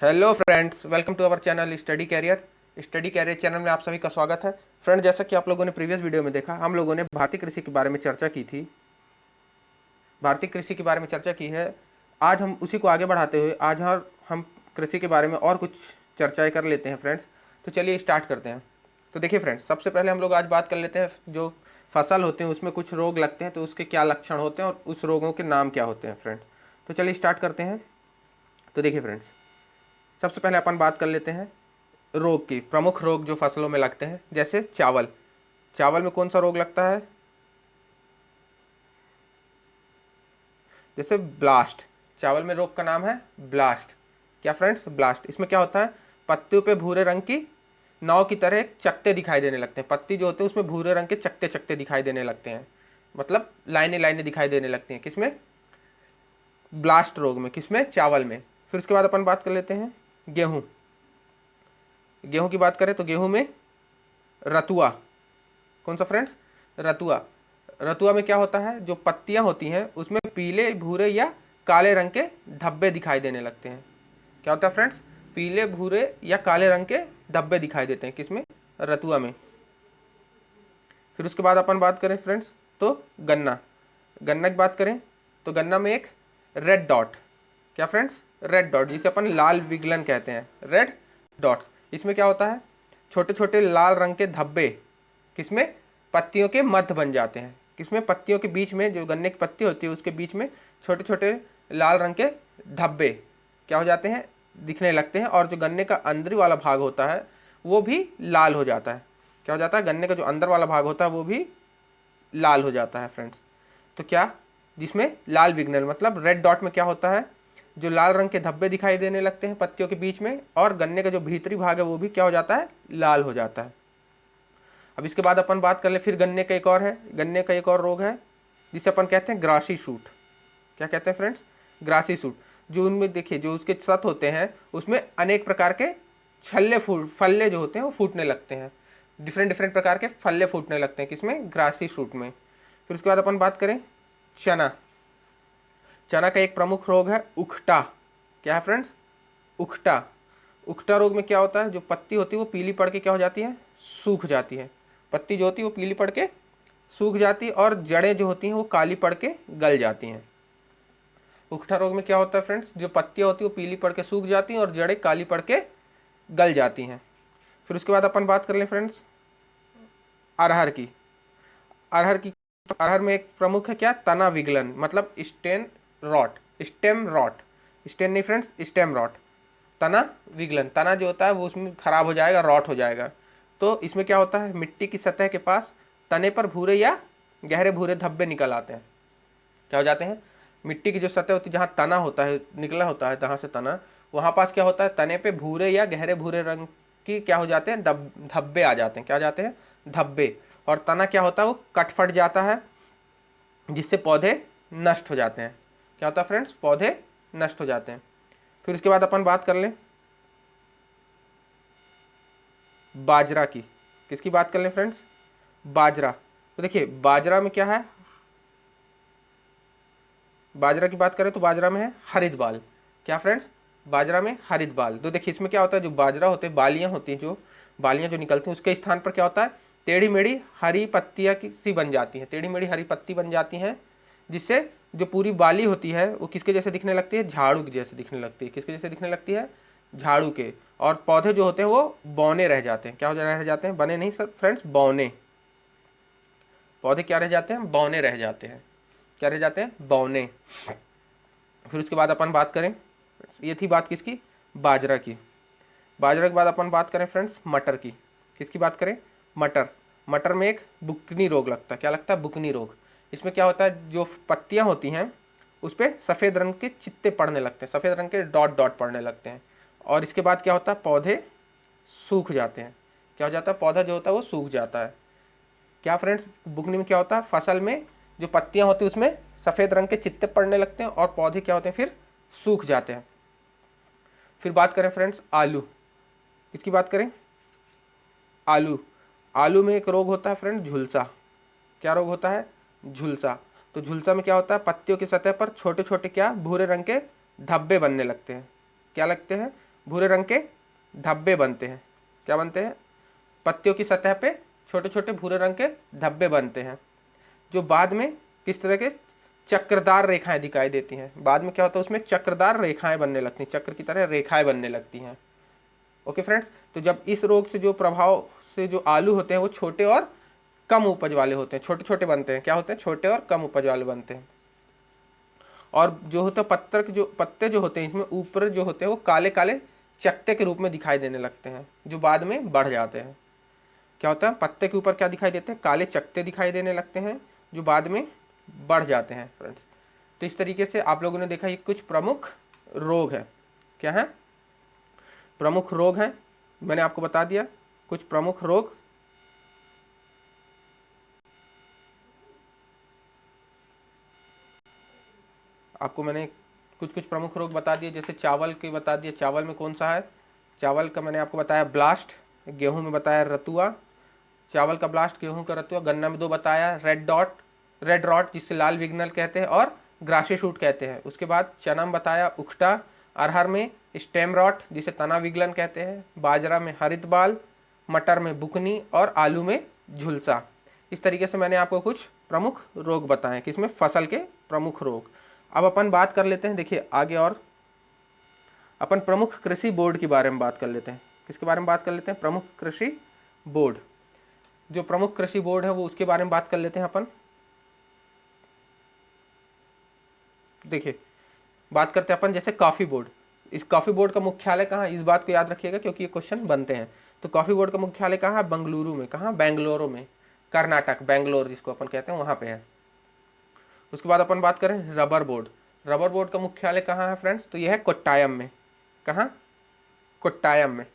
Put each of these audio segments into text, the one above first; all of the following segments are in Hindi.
Hello friends, welcome to our channel study career channel में आप सभी का स्वागत है। फ्रेंड, जैसा कि आप लोगों ने प्रीवियस वीडियो में देखा, हम लोगों ने भारतीय कृषि के बारे में चर्चा की थी। भारतीय कृषि के बारे में चर्चा की है। आज हम उसी को आगे बढ़ाते हुए आज हम कृषि के बारे में और कुछ चर्चाएं कर लेते हैं फ्रेंड्स। तो चलिए स्टार्ट करते हैं। तो देखिए फ्रेंड्स, सबसे पहले हम लोग आज बात कर लेते हैं जो फसल होते हैं उसमें कुछ रोग लगते हैं, तो उसके क्या लक्षण होते हैं और उस रोगों के नाम क्या होते हैं फ्रेंड। तो चलिए स्टार्ट करते हैं। तो देखिए फ्रेंड्स, सबसे पहले अपन बात कर लेते हैं रोग की। प्रमुख रोग जो फसलों में लगते हैं, जैसे चावल। चावल में कौन सा रोग लगता है? जैसे ब्लास्ट। चावल में रोग का नाम है ब्लास्ट। क्या फ्रेंड्स? ब्लास्ट। इसमें क्या होता है? पत्तियों पे भूरे रंग की नाव की तरह एक चकत्ते दिखाई देने लगते हैं। पत्ती जो होते हैं उसमें भूरे रंग के चकत्ते चकत्ते दिखाई देने लगते हैं, मतलब लाइनें लाइनें दिखाई देने लगती हैं। किसमें? ब्लास्ट रोग में। किसमें? चावल में। फिर उसके बाद अपन बात कर लेते हैं गेहूं। गेहूं की बात करें तो गेहूं में रतुआ। कौन सा फ्रेंड्स? रतुआ। रतुआ में क्या होता है? जो पत्तियां होती हैं उसमें पीले भूरे या काले रंग के धब्बे दिखाई देने लगते हैं। क्या होता है फ्रेंड्स? पीले भूरे या काले रंग के धब्बे दिखाई देते हैं। किसमें? रतुआ में। फिर उसके बाद अपन बात करें फ्रेंड्स तो गन्ना। गन्ना की बात करें तो गन्ना में एक रेड डॉट। क्या फ्रेंड्स? रेड डॉट, जिसे अपन लाल विगलन कहते हैं, रेड डॉट्स। इसमें क्या होता है? छोटे छोटे लाल रंग के धब्बे किसमें? पत्तियों के मध्य बन जाते हैं। किसमें? पत्तियों के बीच में, जो गन्ने की पत्ती होती है उसके बीच में छोटे छोटे लाल रंग के धब्बे क्या हो जाते हैं? दिखने लगते हैं। और जो गन्ने का अंदरी वाला भाग होता है वो भी लाल हो जाता है। क्या हो जाता है? गन्ने का जो अंदर वाला भाग होता है वो भी लाल हो जाता है फ्रेंड्स। तो क्या? जिसमें लाल विग्नल, मतलब रेड डॉट में क्या होता है? जो लाल रंग के धब्बे दिखाई देने लगते हैं पत्तियों के बीच में, और गन्ने का जो भीतरी भाग है वो भी क्या हो जाता है? लाल हो जाता है। अब इसके बाद अपन बात कर ले, फिर गन्ने का एक और है, गन्ने का एक और रोग है जिसे अपन कहते हैं ग्रासी सूट। क्या कहते हैं फ्रेंड्स? Grassy suit. जो उनमें देखिए, जो उसके सत होते हैं उसमें अनेक प्रकार के फल्ले जो होते हैं वो फूटने लगते हैं। डिफरेंट डिफरेंट प्रकार के फल्ले फूटने लगते हैं। किसमें? ग्रासी सूट में। फिर उसके बाद अपन बात करें चना। चना का एक प्रमुख रोग है उखटा। क्या है फ्रेंड्स? उखटा। उखटा रोग में क्या होता है? जो पत्ती होती है वो पीली पड़ के क्या हो जाती है? सूख जाती है। पत्ती जो होती है वो पीली पड़ के सूख जाती है, और जड़ें जो होती हैं वो काली पड़ के गल जाती हैं। उखटा रोग में क्या होता है फ्रेंड्स? जो पत्तियां होती है वो पीली पड़ के सूख जाती हैं और जड़ें काली पड़ के गल जाती हैं। फिर उसके बाद अपन बात कर लें फ्रेंड्स अरहर की। अरहर की अरहर में एक प्रमुख है क्या? तना विगलन, मतलब स्टेम रॉट। स्टेम नहीं फ्रेंड्स, स्टेम रॉट। तना विगलन, तना जो होता है वो उसमें खराब हो जाएगा, रॉट हो जाएगा। तो इसमें क्या होता है? मिट्टी की सतह के पास तने पर भूरे या गहरे भूरे धब्बे निकल आते हैं। क्या हो जाते हैं? मिट्टी की जो सतह होती है, जहाँ तना होता है, निकला होता है जहाँ से तना, वहाँ पास क्या होता है? तने पे भूरे या गहरे भूरे रंग की क्या हो जाते हैं? धब्बे आ जाते हैं। क्या आ जाते हैं? धब्बे। और तना क्या होता है? वो कट फट जाता है, जिससे पौधे नष्ट हो जाते हैं। क्या होता है फ्रेंड्स? पौधे नष्ट हो जाते हैं। फिर उसके बाद अपन बात कर लें बाजरा की। किसकी बात कर लें फ्रेंड्स? बाजरा। तो देखिए बाजरा में क्या है? बाजरा की बात करें तो बाजरा में है हरित बाल। क्या फ्रेंड्स? बाजरा में हरित बाल। तो देखिए इसमें क्या होता है? जो बाजरा होते हैं, बालियां होती हैं, जो बालियां जो निकलती हैं उसके स्थान पर क्या होता है? टेढ़ी मेढ़ी हरी पत्तियां की सी बन जाती हैं। टेढ़ी मेढ़ी हरी पत्ती बन जाती हैं, जिससे जो पूरी बाली होती है वो किसके जैसे दिखने लगती है? झाड़ू के जैसे दिखने लगती है। किसके जैसे दिखने लगती है? झाड़ू के। और पौधे जो होते हैं वो बौने रह जाते हैं। क्या हो रह जाते हैं? बने नहीं सर फ्रेंड्स, बौने। पौधे क्या रह जाते हैं? बौने रह जाते हैं। क्या रह जाते हैं? बौने। फिर उसके बाद अपन बात करें, ये थी बात किसकी? बाजरा की। बाजरा के बाद अपन बात करें फ्रेंड्स मटर की। किसकी बात करें? मटर। मटर में एक बुकनी रोग लगता है। क्या लगता है? बुकनी रोग। इसमें क्या होता है? जो पत्तियां होती हैं उस पर सफ़ेद रंग के चित्ते पड़ने लगते हैं, सफ़ेद रंग के डॉट डॉट पड़ने लगते हैं। और इसके बाद क्या होता है? पौधे सूख जाते हैं। क्या हो जाता है? पौधा जो होता है वो सूख जाता है। क्या फ्रेंड्स? बुकनी में क्या होता है? फसल में जो पत्तियां होती हैं उसमें सफ़ेद रंग के चित्ते पड़ने लगते हैं और पौधे क्या होते हैं? फिर सूख जाते हैं। फिर बात करें फ्रेंड्स आलू। किसकी बात करें? आलू। आलू में एक रोग होता है फ्रेंड झुलसा। क्या रोग होता है? झुलसा। तो झुलसा में क्या होता है? पत्तियों की सतह पर छोटे छोटे क्या भूरे रंग के धब्बे बनने लगते हैं। क्या लगते हैं? भूरे रंग के धब्बे बनते हैं। क्या बनते हैं? पत्तियों की सतह पे छोटे छोटे भूरे रंग के धब्बे बनते हैं, जो बाद में किस तरह के चक्रदार रेखाएं दिखाई देती हैं। बाद में क्या होता है, उसमें चक्रदार रेखाएं बनने लगती हैं, चक्र की तरह रेखाएं बनने लगती हैं। ओके फ्रेंड्स, तो जब इस रोग से जो प्रभाव से जो आलू होते हैं वो छोटे और कम उपज वाले होते हैं, छोटे छोटे बनते हैं। क्या होते हैं? छोटे और कम उपज वाले बनते हैं। और जो होता है पत्ते जो होते हैं इसमें ऊपर जो होते हैं वो काले काले चकते के रूप में दिखाई देने लगते हैं, जो बाद में बढ़ जाते हैं। क्या होता है? पत्ते के ऊपर क्या दिखाई देते हैं? काले चकते दिखाई देने लगते हैं, जो बाद में बढ़ जाते हैं फ्रेंड्स। तो इस तरीके से आप लोगों ने देखा ये कुछ प्रमुख रोग है। क्या है? प्रमुख रोग हैं। मैंने आपको बता दिया कुछ प्रमुख रोग। आपको मैंने कुछ कुछ प्रमुख रोग बता दिए, जैसे चावल के बता दिए। चावल में कौन सा है? चावल का मैंने आपको बताया ब्लास्ट। गेहूं में बताया रतुआ। चावल का ब्लास्ट, गेहूं का रतुआ। गन्ना में 2 बताया, रेड रॉट जिसे लाल विग्नल कहते हैं और ग्रासी शूट कहते हैं। उसके बाद चना में बताया उखटा। अरहर में स्टेम रॉट जिसे तना विग्लन कहते हैं। बाजरा में हरित बाल। मटर में बुकनी और आलू में झुलसा। इस तरीके से मैंने आपको कुछ प्रमुख रोग बताए, किसमें? फसल के प्रमुख रोग। अब अपन बात कर लेते हैं, देखिए आगे, और अपन प्रमुख कृषि बोर्ड के बारे में बात कर लेते हैं। किसके बारे में बात कर लेते हैं? प्रमुख कृषि बोर्ड। जो प्रमुख कृषि बोर्ड है वो उसके बारे में बात कर लेते हैं अपन। देखिए बात करते हैं अपन जैसे कॉफी बोर्ड। इस कॉफी बोर्ड का मुख्यालय कहाँ है? इस बात को याद रखिएगा क्योंकि ये क्वेश्चन बनते हैं। तो कॉफी बोर्ड का मुख्यालय कहाँ है? बंगलुरु में। कहाँ? बेंगलोर में, कर्नाटक, बेंगलोर जिसको अपन कहते हैं, वहां पे है। उसके बाद अपन बात करें रबर बोर्ड। रबर बोर्ड का मुख्यालय कहाँ है फ्रेंड्स? तो यह है कोट्टायम में। कहाँ? कोट्टायम में।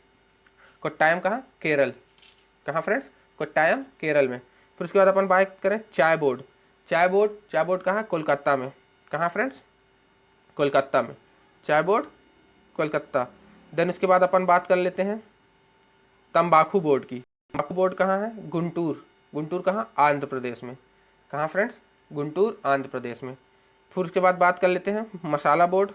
कोट्टायम कहाँ? केरल। कहाँ फ्रेंड्स? कोट्टायम, केरल में। फिर उसके बाद अपन बात करें चाय बोर्ड। चाय बोर्ड कहाँ? कोलकाता में। कहाँ फ्रेंड्स? कोलकाता में। चाय बोर्ड कोलकाता। देन उसके बाद अपन बात कर लेते हैं तंबाकू बोर्ड की। तंबाकू बोर्ड कहाँ है? गुंटूर। गुंटूर कहाँ? आंध्र प्रदेश में। कहाँ फ्रेंड्स? गुंटूर, आंध्र प्रदेश में। फिर उसके बाद बात कर लेते हैं मसाला बोर्ड।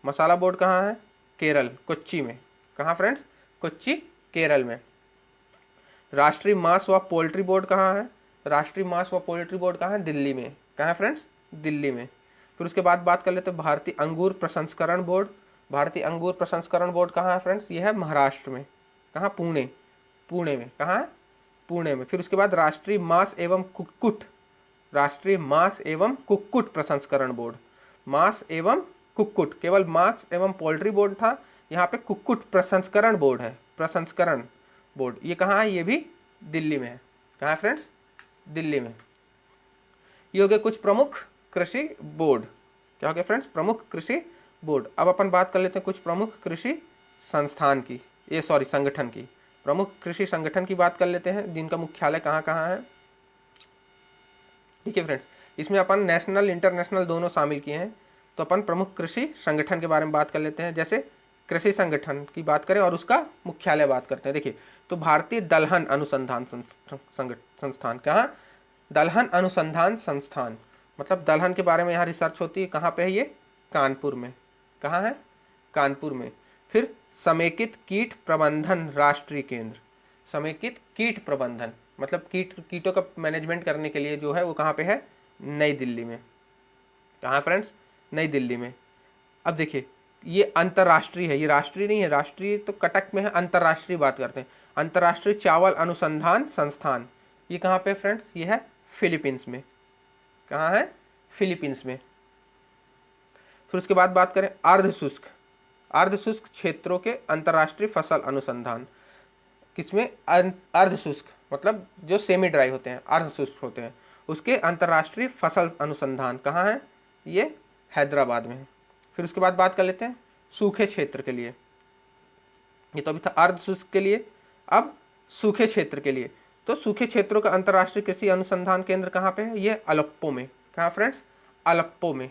मसाला बोर्ड कहाँ है? केरल, कोच्चि में। कहाँ फ्रेंड्स? कोच्चि, केरल में। राष्ट्रीय मांस व पोल्ट्री बोर्ड कहाँ है? राष्ट्रीय मांस व पोल्ट्री बोर्ड कहाँ है? दिल्ली में। कहाँ है फ्रेंड्स? दिल्ली में। फिर उसके बाद बात कर लेते हैं भारतीय अंगूर प्रसंस्करण बोर्ड। भारतीय अंगूर प्रसंस्करण बोर्ड कहाँ है फ्रेंड्स? यह है महाराष्ट्र में। कहाँ? पुणे। पुणे में। कहाँ है? पुणे में। फिर उसके बाद राष्ट्रीय मांस एवं कुक्कुट, राष्ट्रीय मांस एवं कुक्कुट प्रसंस्करण बोर्ड। मांस एवं कुक्कुट, केवल मांस एवं पोल्ट्री बोर्ड था, यहाँ पे कुक्कुट प्रसंस्करण बोर्ड है। प्रसंस्करण बोर्ड ये कहाँ है? ये भी दिल्ली में है। कहाँ है फ्रेंड्स? दिल्ली में। ये हो गए कुछ प्रमुख कृषि बोर्ड। क्या हो गया फ्रेंड्स? प्रमुख कृषि बोर्ड। अब अपन बात कर लेते हैं कुछ प्रमुख कृषि संस्थान की, संगठन की। प्रमुख कृषि संगठन की बात कर लेते हैं, जिनका मुख्यालय कहाँ कहाँ है। ठीक है फ्रेंड्स, इसमें अपन नेशनल इंटरनेशनल दोनों शामिल किए हैं। तो अपन प्रमुख कृषि संगठन के बारे में बात कर लेते हैं। जैसे कृषि संगठन की बात करें और उसका मुख्यालय बात करते हैं। देखिए, तो भारतीय दलहन अनुसंधान संस्थान। कहाँ? दलहन अनुसंधान संस्थान, मतलब दलहन के बारे में यहाँ रिसर्च होती है। कहाँ पे है ये? कानपुर में। कहाँ है? कानपुर में। फिर समेकित कीट प्रबंधन राष्ट्रीय केंद्र। समेकित कीट प्रबंधन मतलब कीटों का मैनेजमेंट करने के लिए जो है वो कहाँ पे है? नई दिल्ली में। कहाँ फ्रेंड्स? नई दिल्ली में। अब देखिए, ये अंतर्राष्ट्रीय है, ये राष्ट्रीय नहीं है। राष्ट्रीय तो कटक में है, अंतर्राष्ट्रीय बात करते हैं। अंतर्राष्ट्रीय चावल अनुसंधान संस्थान, ये कहाँ पे फ्रेंड्स? ये है फिलीपींस में। कहाँ है? फिलीपींस में। फिर उसके बाद बात करें अर्ध शुष्क क्षेत्रों के अंतर्राष्ट्रीय फसल अनुसंधान। किसमें? अर्ध शुष्क मतलब जो सेमी ड्राई होते हैं, अर्ध शुष्क होते हैं, उसके अंतर्राष्ट्रीय फसल अनुसंधान कहाँ है? ये हैदराबाद में है। फिर उसके बाद बात कर लेते हैं सूखे क्षेत्र के लिए। ये तो अभी था अर्ध शुष्क के लिए, अब सूखे क्षेत्र के लिए। तो सूखे क्षेत्रों का अंतर्राष्ट्रीय कृषि अनुसंधान केंद्र कहाँ पे है? ये अलेप्पो में। कहाँ फ्रेंड्स? अलेप्पो में।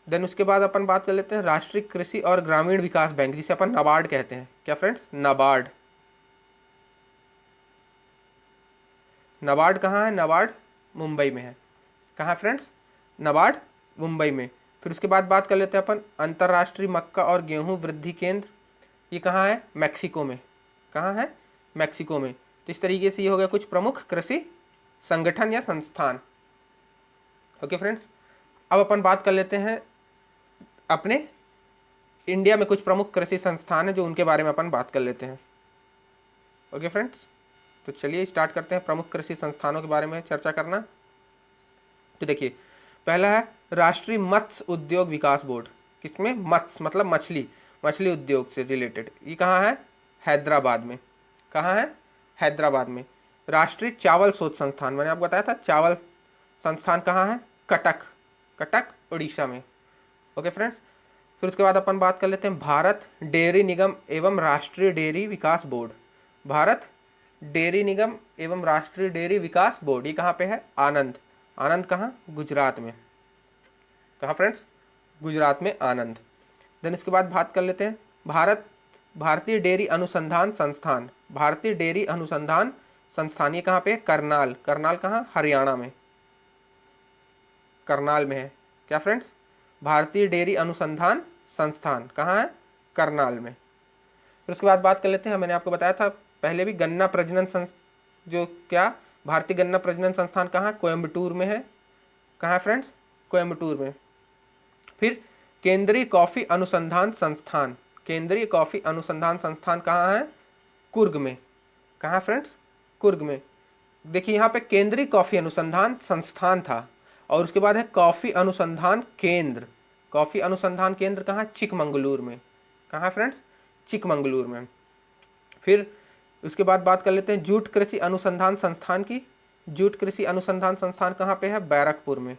देन उसके बाद अपन बात कर लेते हैं राष्ट्रीय कृषि और ग्रामीण विकास बैंक, जिसे अपन नाबार्ड कहते हैं। क्या फ्रेंड्स? नाबार्ड। नाबार्ड कहाँ है? नाबार्ड मुंबई में है। कहाँ फ्रेंड्स? नाबार्ड मुंबई में। फिर उसके बाद बात कर लेते हैं अपन अंतर्राष्ट्रीय मक्का और गेहूं वृद्धि केंद्र। ये कहाँ है? मैक्सिको में। कहाँ है? मैक्सिको में। तो इस तरीके से ये हो गया कुछ प्रमुख कृषि संगठन या संस्थान। ओके फ्रेंड्स, अब अपन बात कर लेते हैं अपने इंडिया में कुछ प्रमुख कृषि संस्थान है जो उनके बारे में अपन बात कर लेते हैं। ओके फ्रेंड्स, तो चलिए स्टार्ट करते हैं प्रमुख कृषि संस्थानों के बारे में चर्चा करना। तो देखिए, पहला है राष्ट्रीय मत्स्य उद्योग विकास बोर्ड। किसमें? मत्स्य मतलब मछली, मछली उद्योग से रिलेटेड। ये कहाँ है? हैदराबाद में। कहाँ है? हैदराबाद में। राष्ट्रीय चावल शोध संस्थान, मैंने आपको बताया था चावल संस्थान कहाँ है? कटक, कटक उड़ीसा में। ओके फ्रेंड्स, फिर उसके बाद अपन बात कर लेते हैं भारत डेयरी निगम एवं राष्ट्रीय डेयरी विकास बोर्ड। भारत डेयरी निगम एवं राष्ट्रीय डेयरी विकास बोर्ड, ये कहाँ पे है? आनंद। आनंद कहाँ? गुजरात में। कहाँ फ्रेंड्स? गुजरात में आनंद। देन इसके बाद बात कर लेते हैं भारतीय डेयरी अनुसंधान संस्थान। भारतीय डेयरी अनुसंधान संस्थान, ये कहाँ पे? करनाल। करनाल कहाँ? हरियाणा में। करनाल में है। क्या फ्रेंड्स? भारतीय डेयरी अनुसंधान संस्थान कहाँ है? करनाल में। फिर उसके बाद बात कर लेते हैं, मैंने आपको बताया था पहले भी, गन्ना प्रजनन जो क्या भारतीय गन्ना प्रजनन संस्थान कहाँ? कोयम्बटूर में है। कहाँ है फ्रेंड्स? कोयम्बटूर में। फिर केंद्रीय कॉफी अनुसंधान संस्थान, केंद्रीय कॉफी अनुसंधान संस्थान कहाँ है? कुर्ग में। कहाँ फ्रेंड्स? कुर्ग में। देखिए यहाँ पे केंद्रीय कॉफी अनुसंधान संस्थान था और उसके बाद है कॉफी अनुसंधान केंद्र। कॉफी अनुसंधान केंद्र कहाँ? चिकमंगलूर में। कहाँ फ्रेंड्स? चिकमंगलूर में। फिर उसके बाद बात कर लेते हैं जूट कृषि अनुसंधान संस्थान की। जूट कृषि अनुसंधान संस्थान कहाँ पे है? बैरकपुर में।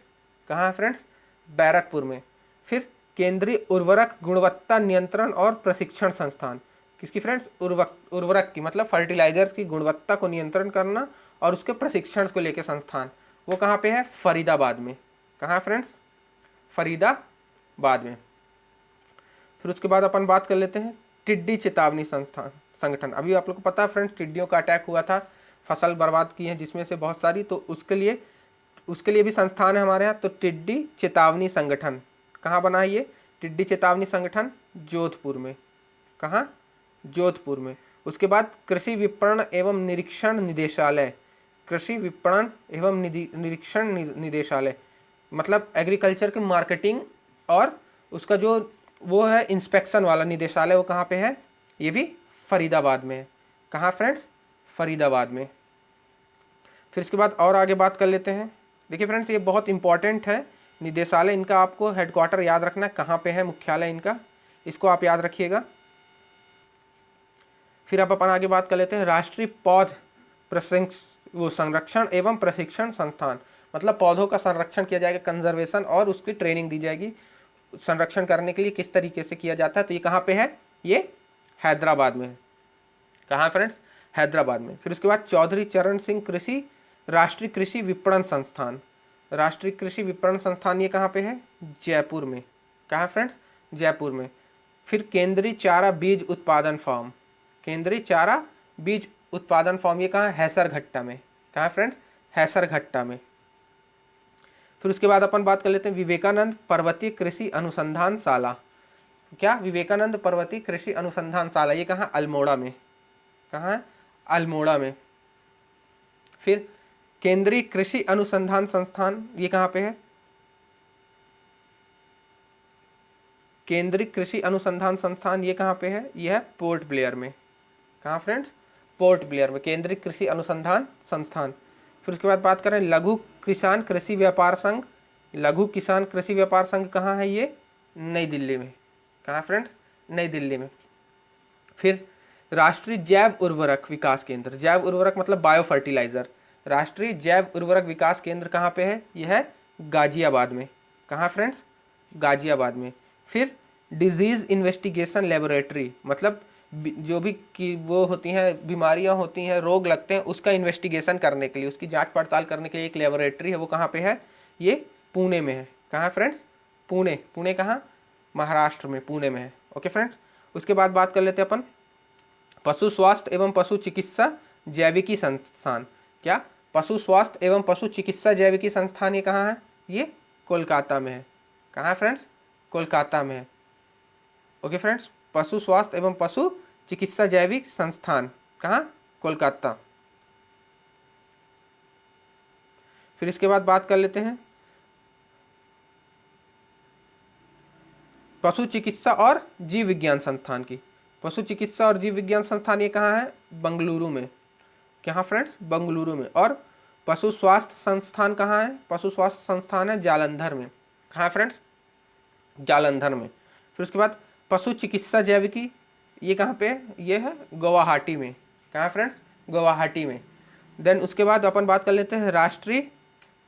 कहाँ है फ्रेंड्स? बैरकपुर में। फिर केंद्रीय उर्वरक गुणवत्ता नियंत्रण और प्रशिक्षण संस्थान, किसकी फ्रेंड्स? उर्वरक की, मतलब फर्टिलाइजर की गुणवत्ता को नियंत्रण करना और उसके प्रशिक्षण को लेकर संस्थान, वो कहाँ पे है? फरीदाबाद में। कहाँ फ्रेंड्स? फरीदाबाद में। फिर उसके बाद अपन बात कर लेते हैं टिड्डी चेतावनी संगठन। अभी आप लोग को पता है फ्रेंड्स, टिड्डियों का अटैक हुआ था, फसल बर्बाद की है जिसमें से बहुत सारी, तो उसके लिए भी संस्थान है हमारे यहाँ। तो टिड्डी चेतावनी संगठन कहाँ बना है? ये टिड्डी चेतावनी संगठन जोधपुर में। कहाँ? जोधपुर में। उसके बाद कृषि विपणन एवं निरीक्षण निदेशालय। कृषि विपणन एवं निरीक्षण निदेशालय मतलब एग्रीकल्चर की मार्केटिंग और उसका जो वो है इंस्पेक्शन वाला निदेशालय, वो कहाँ पे है? ये भी फरीदाबाद में है। कहाँ फ्रेंड्स? फरीदाबाद में। फिर इसके बाद और आगे बात कर लेते हैं। देखिए फ्रेंड्स, ये बहुत इंपॉर्टेंट है निदेशालय, इनका आपको हेडक्वार्टर याद रखना है, कहाँ पे है मुख्यालय इनका, इसको आप याद रखिएगा। फिर अब अपन आगे बात कर लेते हैं राष्ट्रीय पौध संरक्षण एवं प्रशिक्षण संस्थान, मतलब पौधों का संरक्षण किया जाएगा, कंजर्वेशन, और उसकी ट्रेनिंग दी जाएगी संरक्षण करने के लिए किस तरीके से किया जाता है। तो ये कहाँ पे है? ये हैदराबाद में है। कहाँ फ्रेंड्स? हैदराबाद में। फिर उसके बाद चौधरी चरण सिंह राष्ट्रीय कृषि विपणन संस्थान। राष्ट्रीय कृषि विपणन संस्थान ये कहाँ पे है? जयपुर में। कहाँ फ्रेंड्स? जयपुर में। फिर केंद्रीय चारा बीज उत्पादन फार्म, केंद्रीय चारा बीज उत्पादन फार्म ये कहाँ? हैसरघट्टा में। कहाँ फ्रेंड्स? हैसरघट्टा में। फिर उसके बाद अपन बात कर लेते हैं विवेकानंद पर्वतीय कृषि अनुसंधान शाला। क्या? विवेकानंद पर्वतीय कृषि अनुसंधान शाला, ये कहाँ? अल्मोड़ा में। कहाँ है? अल्मोड़ा में। फिर केंद्रीय कृषि अनुसंधान संस्थान ये कहाँ पे है? केंद्रीय कृषि अनुसंधान संस्थान ये कहाँ पे है? ये है पोर्ट ब्लेयर में। कहाँ फ्रेंड्स? पोर्ट ब्लेयर में केंद्रीय कृषि अनुसंधान संस्थान। फिर उसके बाद बात करें लघु किसान कृषि व्यापार संघ। लघु किसान कृषि व्यापार संघ कहाँ है? ये नई दिल्ली में। कहाँ फ्रेंड्स? नई दिल्ली में। फिर राष्ट्रीय जैव उर्वरक विकास केंद्र, जैव उर्वरक मतलब बायो फर्टिलाइजर, राष्ट्रीय जैव उर्वरक विकास केंद्र कहाँ पे है? यह है गाजियाबाद में। कहाँ फ्रेंड्स? गाजियाबाद में। फिर डिजीज इन्वेस्टिगेशन लेबोरेटरी, मतलब जो भी की वो होती हैं, बीमारियां होती हैं, रोग लगते हैं, उसका इन्वेस्टिगेशन करने के लिए, उसकी जांच पड़ताल करने के लिए एक लेबोरेटरी है, वो कहाँ पे है? ये पुणे में है। कहाँ फ्रेंड्स? पुणे। पुणे कहाँ? महाराष्ट्र में, पुणे में है। ओके फ्रेंड्स, उसके बाद बात कर लेते हैं अपन पशु स्वास्थ्य एवं पशु चिकित्सा जैविकी संस्थान। क्या? पशु स्वास्थ्य एवं पशु चिकित्सा जैविकी संस्थान ये कहाँ है? ये कोलकाता में है। कहाँ फ्रेंड्स? कोलकाता में है। ओके फ्रेंड्स, पशु स्वास्थ्य एवं पशु चिकित्सा जैविक संस्थान, कहाँ? कोलकाता। फिर इसके बाद बात कर लेते हैं पशु चिकित्सा और जीव विज्ञान संस्थान की। पशु चिकित्सा और जीव विज्ञान संस्थान ये कहाँ है? बंगलुरु में। कहाँ फ्रेंड्स? बंगलुरु में। और पशु स्वास्थ्य संस्थान कहाँ है? पशु स्वास्थ्य संस्थान है जालंधर में। कहाँ फ्रेंड्स? जालंधर में। फिर उसके बाद पशु चिकित्सा जैविकी, ये कहाँ पे? ये है गुवाहाटी में। कहाँ फ्रेंड्स? गुवाहाटी में। देन उसके बाद अपन बात कर लेते हैं राष्ट्रीय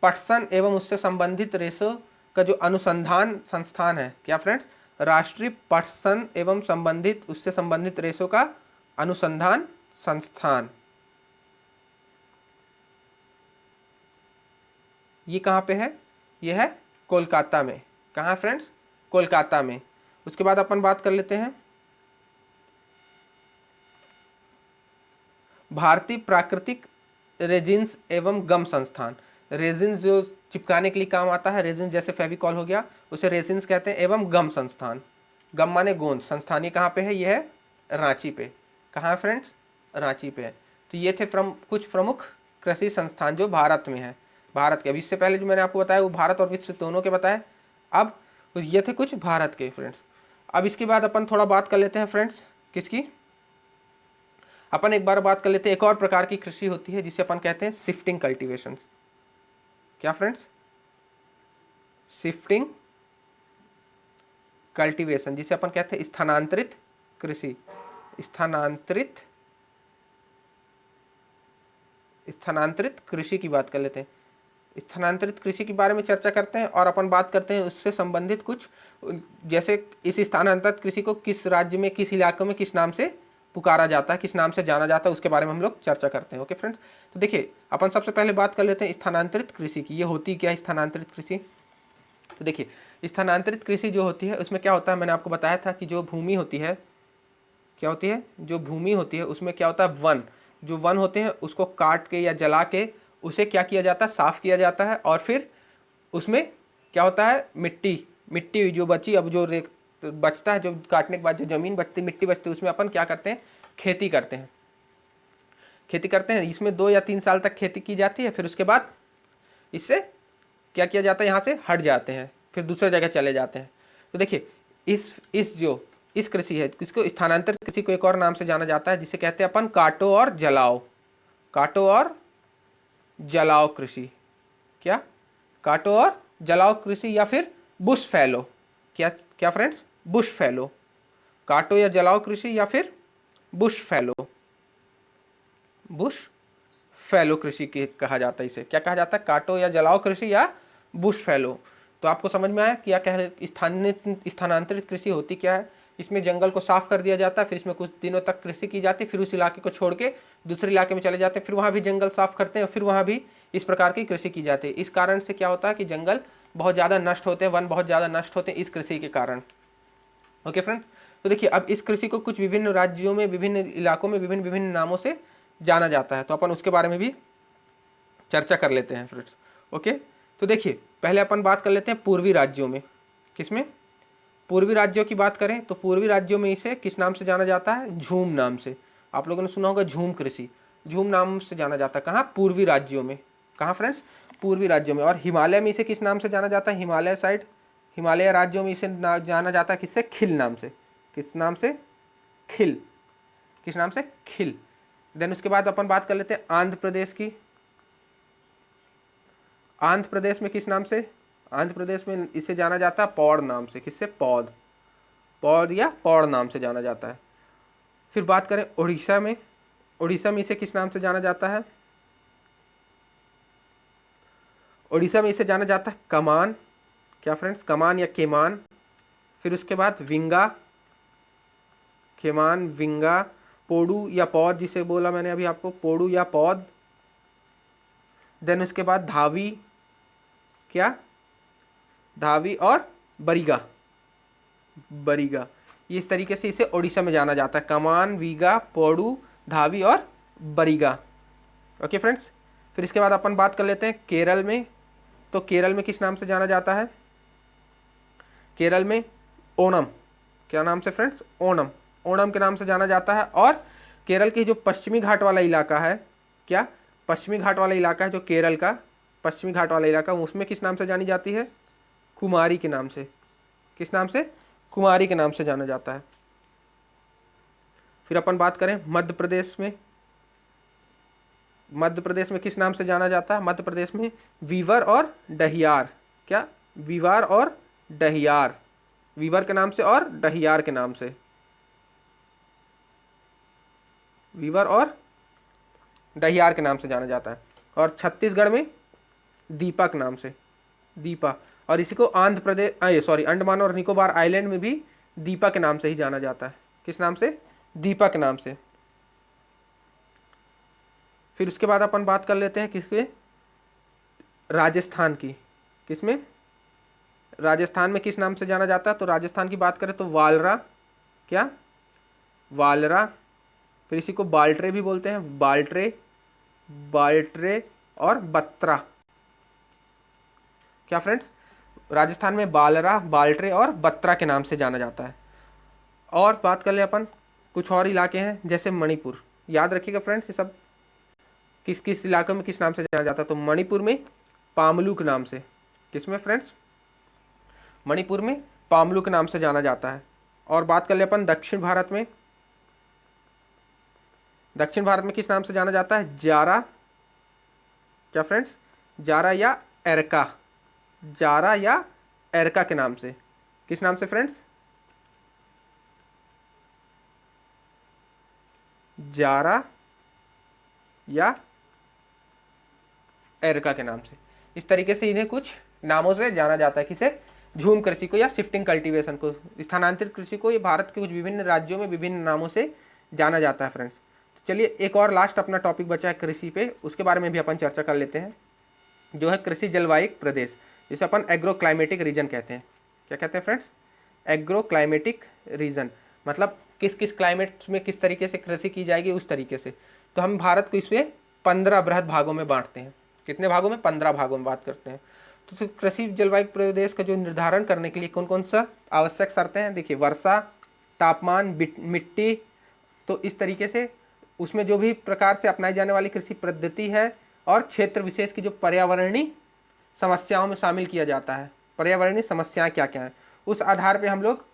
पटसन एवं उससे संबंधित रेशों का जो अनुसंधान संस्थान है। क्या फ्रेंड्स? राष्ट्रीय पटसन एवं संबंधित उससे संबंधित रेशों का अनुसंधान संस्थान। ये कहाँ पे है? ये है कोलकाता में। कहाँ फ्रेंड्स? कोलकाता में। उसके बाद अपन बात कर लेते हैं भारतीय प्राकृतिक रेजिन्स एवं गम संस्थान। रेजिन्स जो चिपकाने के लिए काम आता है, रेजिन जैसे फेविकॉल हो गया, उसे रेजिन्स कहते हैं। एवं गम संस्थान, गम माने गोंद। संस्थान ये कहाँ पे है? ये है रांची पे। कहाँ फ्रेंड्स? रांची पे है। तो ये थे कुछ प्रमुख कृषि संस्थान जो भारत में है, भारत के। अभी इससे पहले जो मैंने आपको बताया वो भारत और विश्व दोनों के बताए। अब ये थे कुछ भारत के फ्रेंड्स। अब इसके बाद अपन थोड़ा बात कर लेते हैं फ्रेंड्स, किसकी? अपन एक बार बात कर लेते हैं एक और प्रकार की कृषि होती है जिसे अपन कहते हैं शिफ्टिंग कल्टीवेशन। क्या फ्रेंड्स? शिफ्टिंग कल्टीवेशन, जिसे अपन कहते हैं स्थानांतरित कृषि। स्थानांतरित कृषि की बात कर लेते हैं। स्थानांतरित कृषि के बारे में चर्चा करते हैं और अपन बात करते हैं उससे संबंधित कुछ, जैसे इस स्थानांतरित कृषि को किस राज्य में, किस इलाके में किस नाम से पुकारा जाता है, किस नाम से जाना जाता है, उसके बारे में हम लोग चर्चा करते हैं। ओके फ्रेंड्स, तो देखिए अपन सबसे पहले बात कर लेते हैं स्थानांतरित कृषि की। ये होती क्या है स्थानांतरित कृषि? तो देखिए स्थानांतरित कृषि जो होती है उसमें क्या होता है, मैंने आपको बताया था कि जो भूमि होती है, क्या होती है? जो भूमि होती है उसमें क्या होता है? वन। जो वन होते हैं उसको काट के या जला के उसे क्या किया जाता है? साफ किया जाता है। और फिर उसमें क्या होता है? मिट्टी जो बची, अब जो बचता है, जो काटने के बाद जो जमीन बचती, मिट्टी बचती, उसमें अपन क्या करते हैं? खेती करते हैं। इसमें 2 या 3 साल तक खेती की जाती है। फिर उसके बाद इससे क्या किया जाता है? यहाँ से हट जाते हैं, फिर दूसरे जगह चले जाते हैं। तो देखिए इस कृषि है, इसको स्थानांतरित कृषि को एक और नाम से जाना जाता है जिसे कहते हैं अपन काटो और जलाओ कृषि। क्या? काटो और जलाओ कृषि या फिर बुश फैलो। क्या फ्रेंड्स? बुश फैलो। काटो या जलाओ कृषि या फिर बुश फैलो कृषि की कहा जाता है। इसे क्या कहा जाता है? काटो या जलाओ कृषि या बुश फैलो। तो आपको समझ में आया क्या कह रहे? स्थानांतरित कृषि होती क्या है? इसमें जंगल को साफ कर दिया जाता है, फिर इसमें कुछ दिनों तक कृषि की जाती है, फिर उस इलाके को छोड़ के दूसरे इलाके में चले जाते हैं, फिर वहाँ भी जंगल साफ करते हैं, फिर वहाँ भी इस प्रकार की कृषि की जाती है। इस कारण से क्या होता है कि जंगल बहुत ज़्यादा नष्ट होते हैं, वन बहुत ज़्यादा नष्ट होते हैं इस कृषि के कारण। ओके फ्रेंड्स, तो देखिए अब इस कृषि को कुछ विभिन्न राज्यों में, विभिन्न इलाकों में विभिन्न नामों से जाना जाता है, तो अपन उसके बारे में भी चर्चा कर लेते हैं फ्रेंड्स। ओके, तो देखिए पहले अपन बात कर लेते हैं पूर्वी राज्यों में। किसमें? पूर्वी राज्यों की बात करें तो पूर्वी राज्यों में इसे किस नाम से जाना जाता है? झूम नाम से। आप लोगों ने सुना होगा झूम कृषि, झूम नाम से जाना जाता है। कहाँ? पूर्वी राज्यों में। कहाँ फ्रेंड्स? पूर्वी राज्यों में। और हिमालय में इसे किस नाम से जाना जाता है? हिमालय साइड, हिमालय राज्यों में इसे जाना जाता है किससे? खिल नाम से। किस नाम से? खिल। किस नाम से? खिल। देन उसके बाद अपन बात कर लेते हैं आंध्र प्रदेश की। आंध्र प्रदेश में किस नाम से? आंध्र प्रदेश में इसे जाना जाता है पौड़ नाम से। किससे? पौड़ या पौड़ नाम से जाना जाता है। फिर बात करें उड़ीसा में, उड़ीसा में इसे किस नाम से जाना जाता है? उड़ीसा में इसे जाना जाता है कमान। क्या फ्रेंड्स? कमान या केमान। फिर उसके बाद विंगा, केमान, विंगा, पोडू या पौध, जिसे बोला मैंने अभी आपको, पोडू या पौध। देन उसके बाद धावी। क्या? धावी और बरिगा। इस तरीके से इसे उड़ीसा में जाना जाता है, कमान, वीगा, पोडू, धावी और बरिगा। ओके फ्रेंड्स, फिर इसके बाद अपन बात कर लेते हैं केरल में। तो केरल में किस नाम से जाना जाता है? केरल में ओणम। क्या नाम से फ्रेंड्स? ओणम के नाम से जाना जाता है। और केरल की जो पश्चिमी घाट वाला इलाका है, क्या पश्चिमी घाट वाला इलाका है जो केरल का पश्चिमी घाट वाला इलाका, उसमें किस नाम से जानी जाती है? कुमारी के नाम से। किस नाम से? कुमारी के नाम से जाना जाता है। फिर अपन बात करें मध्य प्रदेश में, मध्य प्रदेश में किस नाम से जाना जाता है? मध्य प्रदेश में वीवर और डहियार। क्या? वीवार और डहियार, वीवर के नाम से और डहियार के नाम से, वीवर और डहियार के नाम से जाना जाता है। और छत्तीसगढ़ में दीपा के नाम से, दीपा। और इसी को आंध्र प्रदेश सॉरी अंडमान और निकोबार आइलैंड में भी दीपा के नाम से ही जाना जाता है। किस नाम से? दीपा के नाम से। फिर उसके बाद अपन बात कर लेते हैं किसके? राजस्थान की। किसमें? राजस्थान में किस नाम से जाना जाता है? तो राजस्थान की बात करें तो वालरा। क्या? वालरा। फिर इसी को बाल्ट्रे भी बोलते हैं, बाल्ट्रे, बाल्ट्रे और बत्रा। क्या फ्रेंड्स? राजस्थान में बालरा, बाल्ट्रे और बत्रा के नाम से जाना जाता है। और बात कर ले अपन कुछ और इलाके हैं जैसे मणिपुर। याद रखिएगा फ्रेंड्स, ये सब किस किस इलाके में किस नाम से जाना जाता है। तो मणिपुर में पामलू के नाम से। किसमें फ्रेंड्स? मणिपुर में पामलू के नाम से जाना जाता है। और बात कर ले अपन दक्षिण भारत में, दक्षिण भारत में किस नाम से जाना जाता है? जारा। क्या फ्रेंड्स? जारा या एरका, जारा या एरका के नाम से। किस नाम से फ्रेंड्स? जारा या एरका के नाम से। इस तरीके से इन्हें कुछ नामों से जाना जाता है। किसे? झूम कृषि को या शिफ्टिंग कल्टीवेशन को, स्थानांतरित कृषि को। ये भारत के कुछ विभिन्न राज्यों में विभिन्न नामों से जाना जाता है फ्रेंड्स। तो चलिए एक और लास्ट अपना टॉपिक बचा है कृषि पे, उसके बारे में भी अपन चर्चा कर लेते हैं, जो है कृषि जलवायु प्रदेश, जिसे अपन एग्रो क्लाइमेटिक रीजन कहते हैं। क्या कहते हैं फ्रेंड्स? एग्रो क्लाइमेटिक रीजन, मतलब किस किस क्लाइमेट में किस तरीके से कृषि की जाएगी उस तरीके से। तो हम भारत को इसमें 15 बृहद भागों में बांटते हैं। कितने भागों में? 15 भागों में बात करते हैं। तो कृषि जलवायु प्रदेश का जो निर्धारण करने के लिए कौन कौन सा आवश्यक शर्तें हैं? देखिए, वर्षा, तापमान, मिट्टी, तो इस तरीके से उसमें जो भी प्रकार से अपनाई जाने वाली कृषि पद्धति है, और क्षेत्र विशेष की जो पर्यावरणीय समस्याओं में शामिल किया जाता है। पर्यावरणीय समस्याएं क्या क्या हैं, उस आधार पर हम लोग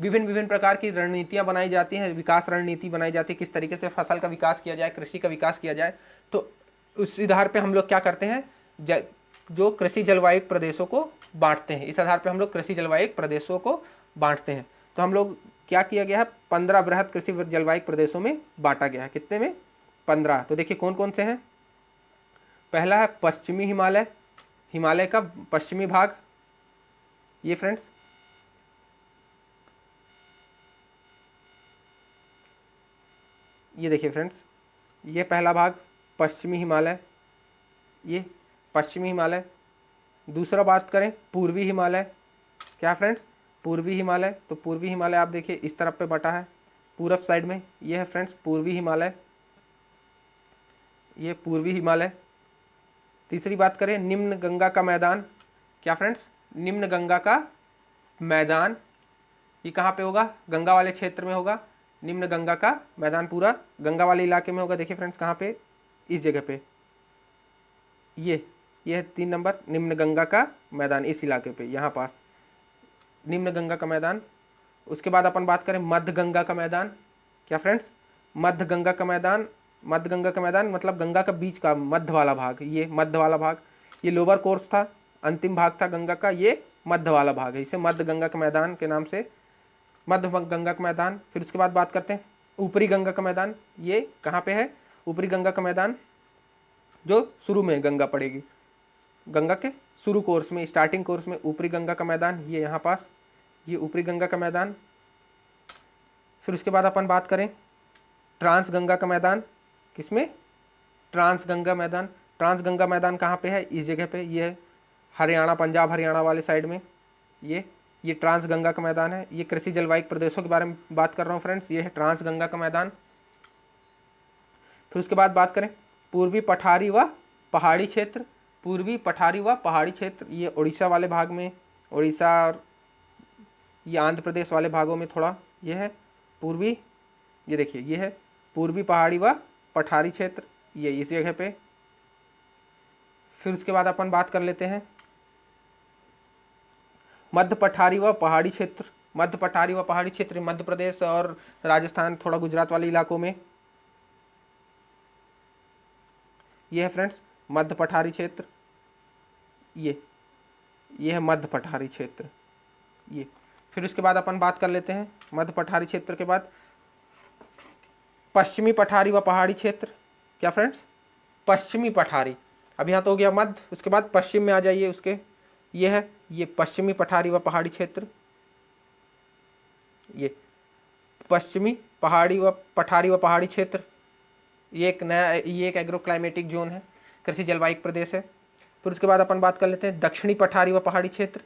विभिन्न विभिन्न प्रकार की रणनीतियां बनाई जाती हैं, विकास रणनीति बनाई जाती है, किस तरीके से फसल का विकास किया जाए, कृषि का विकास किया जाए। तो उस आधार पे हम लोग क्या करते हैं? जो कृषि जलवायु प्रदेशों को बांटते हैं, इस आधार पे हम लोग कृषि जलवायु प्रदेशों को बांटते हैं। तो हम लोग क्या किया गया है? 15 बृहद कृषि जलवायु प्रदेशों में बांटा गया है। कितने में? 15। तो देखिए कौन कौन से हैं। पहला है पश्चिमी हिमालय, हिमालय का पश्चिमी भाग, ये फ्रेंड्स। ये देखिए फ्रेंड्स, ये पहला भाग पश्चिमी हिमालय, ये पश्चिमी हिमालय। दूसरा बात करें पूर्वी हिमालय। क्या फ्रेंड्स? पूर्वी हिमालय। तो पूर्वी हिमालय आप देखिए इस तरफ पे बटा है, पूरब साइड में। ये है फ्रेंड्स पूर्वी हिमालय, ये पूर्वी हिमालय। तीसरी बात करें निम्न गंगा का मैदान। क्या फ्रेंड्स? निम्न गंगा का मैदान, ये कहाँ पे होगा? गंगा वाले क्षेत्र में होगा। निम्न गंगा का मैदान पूरा गंगा वाले इलाके में होगा। देखिए फ्रेंड्स कहाँ पे? इस जगह पे, ये है 3 नंबर, निम्न गंगा का मैदान, इस इलाके पे, यहाँ पास निम्न गंगा का मैदान। उसके बाद अपन बात करें मध्य गंगा का मैदान। क्या फ्रेंड्स? मध्य गंगा का मैदान, मध्य गंगा का मैदान मतलब गंगा का बीच का मध्य वाला भाग, ये मध्य वाला भाग। ये लोअर कोर्स था, अंतिम भाग था गंगा का, ये मध्य वाला भाग है, इसे मध्य गंगा के मैदान के नाम से मध्य गंगा का मैदान। फिर उसके बाद बात करते हैं ऊपरी गंगा का मैदान। ये कहाँ पे है? ऊपरी गंगा का मैदान जो शुरू में गंगा पड़ेगी, गंगा के शुरू कोर्स में, स्टार्टिंग कोर्स में ऊपरी गंगा का मैदान, ये यहाँ पास, ये ऊपरी गंगा का मैदान। फिर उसके बाद अपन बात करें ट्रांस गंगा का मैदान। किसमें? ट्रांस गंगा मैदान। ट्रांस गंगा मैदान कहाँ पे है? इस जगह पे, ये है हरियाणा, पंजाब हरियाणा वाले साइड में, ये ट्रांस गंगा का मैदान है। ये कृषि जलवायु प्रदेशों के बारे में बात कर रहा हूँ फ्रेंड्स, ये है ट्रांस गंगा का मैदान। फिर उसके बाद बात करें पूर्वी पठारी व पहाड़ी क्षेत्र। पूर्वी पठारी व पहाड़ी क्षेत्र, ये उड़ीसा वाले भाग में, उड़ीसा और ये आंध्र प्रदेश वाले भागों में थोड़ा ये है। पूर्वी, ये देखिए ये है पूर्वी पहाड़ी व पठारी क्षेत्र, ये इस जगह पे। फिर उसके बाद अपन बात कर लेते हैं मध्य पठारी व पहाड़ी क्षेत्र। मध्य पठारी व पहाड़ी क्षेत्र मध्य प्रदेश और राजस्थान, थोड़ा गुजरात वाले इलाकों में। ये है फ्रेंड्स मध्य पठारी क्षेत्र, ये है मध्य पठारी क्षेत्र, ये। फिर उसके बाद अपन बात कर लेते हैं मध्य पठारी क्षेत्र के बाद पश्चिमी पठारी व पहाड़ी क्षेत्र। क्या फ्रेंड्स? पश्चिमी पठारी। अब यहाँ तो हो गया मध्य, उसके बाद पश्चिम में आ जाइए उसके, ये है ये पश्चिमी पठारी व पहाड़ी क्षेत्र, ये पश्चिमी पहाड़ी व पठारी व पहाड़ी क्षेत्र। ये एक एग्रो क्लाइमेटिक जोन है, कृषि जलवायु प्रदेश है। फिर उसके बाद अपन बात कर लेते हैं दक्षिणी पठारी व पहाड़ी क्षेत्र।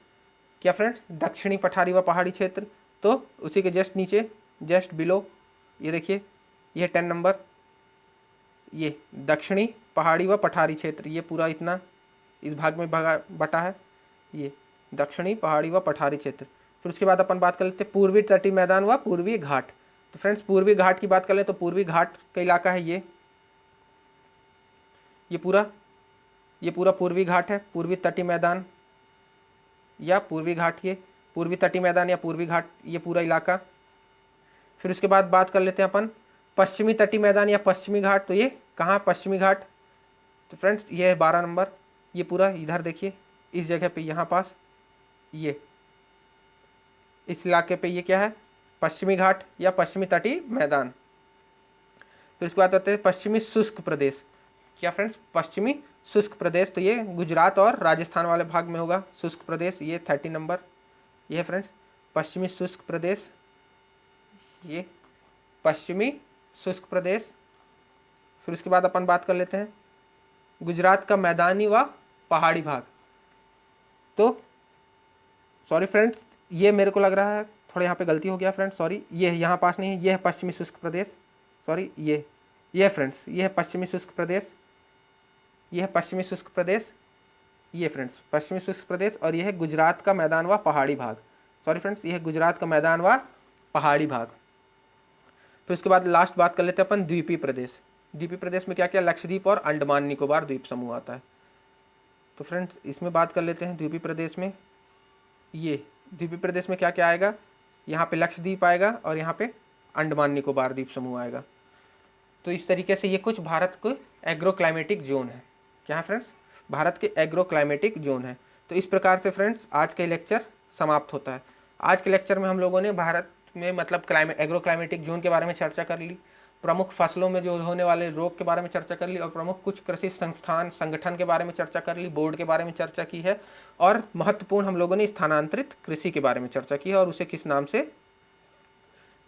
क्या फ्रेंड्स? दक्षिणी पठारी व पहाड़ी क्षेत्र। तो उसी के जस्ट नीचे, जस्ट बिलो, ये देखिए ये 10 नंबर, ये दक्षिणी पहाड़ी व पठारी क्षेत्र, ये पूरा इतना इस भाग में बटा है, ये दक्षिणी पहाड़ी व पठारी क्षेत्र। फिर उसके बाद अपन बात कर लेते हैं पूर्वी तटीय मैदान व पूर्वी घाट। तो फ्रेंड्स पूर्वी घाट की बात कर ले तो पूर्वी घाट का इलाका है ये पूरा पूर्वी घाट है, पूर्वी तटीय मैदान या पूर्वी घाट, ये पूर्वी तटीय मैदान या पूर्वी घाट, ये पूरा इलाका। फिर उसके बाद बात कर लेते हैं अपन पश्चिमी तटीय मैदान या पश्चिमी घाट। तो ये कहाँ पश्चिमी घाट? तो फ्रेंड्स ये है 12 नंबर, ये पूरा इधर देखिए इस जगह पे, यहाँ पास ये इस इलाके पे, ये क्या है? पश्चिमी घाट या पश्चिमी तटीय मैदान। फिर उसके बाद आते हैं पश्चिमी शुष्क प्रदेश। क्या फ्रेंड्स? पश्चिमी शुष्क प्रदेश, तो ये गुजरात और राजस्थान वाले भाग में होगा शुष्क प्रदेश, ये 30 नंबर, ये है फ्रेंड्स पश्चिमी शुष्क प्रदेश, ये पश्चिमी शुष्क प्रदेश। फिर उसके बाद अपन बात कर लेते हैं गुजरात का मैदानी व पहाड़ी भाग। तो सॉरी फ्रेंड्स, ये मेरे को लग रहा है थोड़ा यहाँ पे गलती हो गया फ्रेंड्स, सॉरी, ये यहाँ पास नहीं है, ये है पश्चिमी शुष्क प्रदेश, सॉरी, ये है फ्रेंड्स, ये है पश्चिमी शुष्क प्रदेश, ये है पश्चिमी शुष्क प्रदेश, ये फ्रेंड्स पश्चिमी शुष्क प्रदेश, और ये है गुजरात का मैदान व पहाड़ी भाग। सॉरी फ्रेंड्स, ये है गुजरात का मैदान व पहाड़ी भाग। फिर उसके बाद लास्ट बात कर लेते हैं अपन द्वीपीय प्रदेश। द्वीपीय प्रदेश में क्या क्या? लक्षद्वीप और अंडमान निकोबार द्वीप समूह आता है। तो फ्रेंड्स इसमें बात कर लेते हैं द्वीपीय प्रदेश में, ये द्वीपीय प्रदेश में क्या क्या आएगा? यहाँ पे लक्षद्वीप आएगा और यहाँ पे अंडमान निकोबार द्वीप समूह आएगा। तो इस तरीके से ये कुछ भारत के एग्रो क्लाइमेटिक जोन है। क्या है फ्रेंड्स? भारत के एग्रो क्लाइमेटिक जोन है। तो इस प्रकार से फ्रेंड्स आज का लेक्चर समाप्त होता है। आज के लेक्चर में हम लोगों ने भारत में मतलब एग्रो क्लाइमेटिक जोन के बारे में चर्चा कर ली, प्रमुख फसलों में जो होने वाले रोग के बारे में चर्चा कर ली, और प्रमुख कुछ कृषि संस्थान संगठन के बारे में चर्चा कर ली, बोर्ड के बारे में चर्चा की है, और महत्वपूर्ण हम लोगों ने स्थानांतरित कृषि के बारे में चर्चा की है और उसे किस नाम से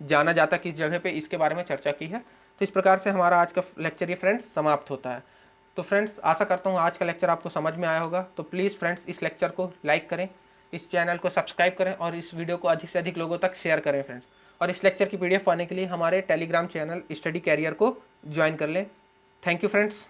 जाना जाता, किस जगह पे, इसके बारे में चर्चा की है। तो इस प्रकार से हमारा आज का लेक्चर ये फ्रेंड्स समाप्त होता है। तो फ्रेंड्स आशा करता हूँ आज का लेक्चर आपको समझ में आया होगा। तो प्लीज़ फ्रेंड्स इस लेक्चर को लाइक करें, इस चैनल को सब्सक्राइब करें और इस वीडियो को अधिक से अधिक लोगों तक शेयर करें फ्रेंड्स। और इस लेक्चर की PDF पाने के लिए हमारे टेलीग्राम चैनल स्टडी कैरियर को ज्वाइन कर लें। Thank you friends.